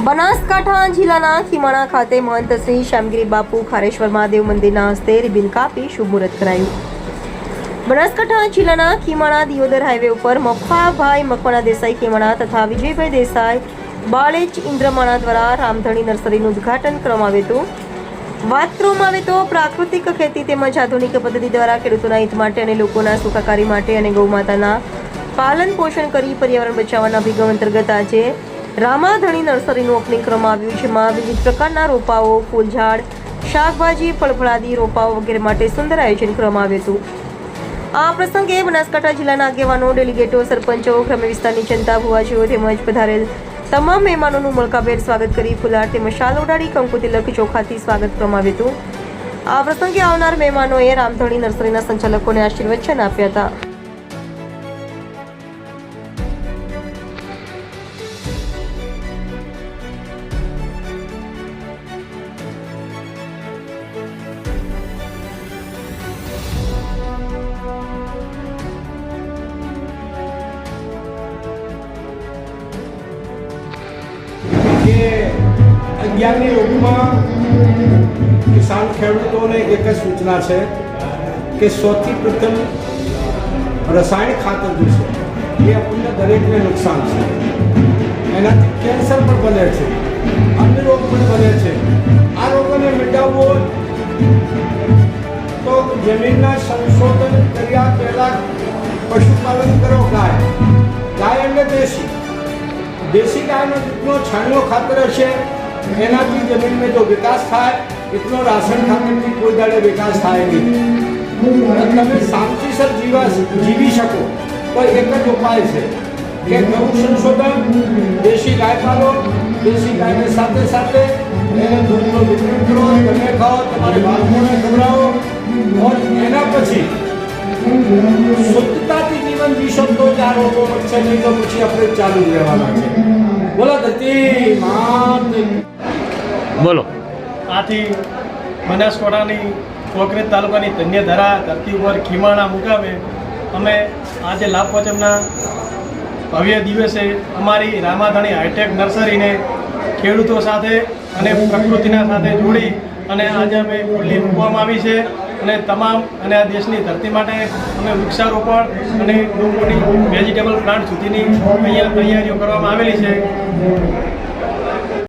બનાસકાંઠા જિલ્લાના ખીમાણા ખાતે મહંત શ્રી શ્યામગીરી બાપુ ખારેશ્વર મહાદેવ મંદિરના હસ્તે રિબિન કાપી શુભ મુહૂર્ત કરાયું। બનાસકાંઠા જિલ્લાના ખીમાણા દિયોદર હાઈવે ઉપર મફાભાઈ મકવાણા દેસાઈ ખીમાણા તથા વિજયભાઈ દેસાઈ બાળેજ ઇન્દ્રમાણા દ્વારા રામધણી નર્સરીનું ઉદ્ઘાટન કરવામાં આવ્યું હતું। વાત કરવામાં આવે તો પ્રાકૃતિક ખેતી તેમજ આધુનિક પદ્ધતિ દ્વારા ખેડૂતોના હિત માટે અને લોકોના સુખાકારી માટે અને ગૌમાતાના પાલન પોષણ કરી પર્યાવરણ બચાવવાના અભિગમ અંતર્ગત આજે રામાધણી નર્સરીનું ઓપનિંગ કરવામાં આવ્યું, જેમાં વિવિધ પ્રકારના રોપાઓ, ફૂલઝાડ, શાકભાજી, ફળફળાદી રોપાઓ વગેરે માટે સુંદર આયોજન કરવામાં આવ્યું હતું। આ પ્રસંગે બનાસકાંઠા જિલ્લાના આગેવાનો, ડેલિગેટો, સરપંચો, ગ્રામ્ય વિસ્તારની જનતા, ભુવાજીઓ તેમજ પધારેલ તમામ મહેમાનોનું મળકાભેર સ્વાગત કરી ફુલાર તેમજ શાલ ઉડાડી કંકુ તિલક ચોખાથી સ્વાગત કરવામાં આવ્યું હતું। આ પ્રસંગે આવનાર મહેમાનોએ રામધણી નર્સરીના સંચાલકોને આશીર્વચન આપ્યા હતા। કે 11ની રોગમાં કિસાન ખેડૂતોને એક જ સૂચના છે કે સૌથી પ્રથમ રાસાયણિક ખાતર જે છે એ આપણને દરેકને નુકસાન છે। એનાથી કેન્સર પણ બને છે, અન્ય રોગ પણ બને છે। આ રોગોને મિટાવવો તો જમીનના સંશોધન કર્યા પહેલાં પશુપાલન કરો। ગાય એટલે દેશી ગાયનો જેટલો છાણિયો ખાતર હશે એનાથી જમીનમાં જો વિકાસ થાય એટલો રાસાયણ ખાતરથી કોઈ દાડે વિકાસ થાય નહીં। તમે શાંતિસર જીવી શકો તો એક જ ઉપાય છે કે નવું સંશોધન, દેશી ગાય પાલો, દેશી ગાયને સાથે સાથે એને દૂધનું વિતરણ કરો, તમે ખાઓ, તમારે બાળકોને ખવડાવો और એના પછી શુદ્ધતાથી જીવન જીશો તો જ આ રોગો વધશે, નહીં તો પછી આપણે ચાલુ જ રહેવાના છે। બોલો ધરતી માત બોલો। આથી બનાસકાંઠાની કોંકરેજ તાલુકાની ધન્યધરા ધરતી ઉપર ખીમાણા મુકામે અમે આજે લાભ પાંચમના ભવ્ય દિવસે અમારી રામાધણી હાઈટેક નર્સરીને ખેડૂતો સાથે અને પ્રકૃતિના સાથે જોડી અને આજે અમે ખુલ્લી મૂકવામાં આવી છે અને તમામ અને આ દેશની ધરતી માટે અમે વૃક્ષારોપણ અને ડુંગળની વેજીટેબલ પ્લાન્ટ સુધીની અહીંયા તૈયારીઓ કરવામાં આવેલી છે।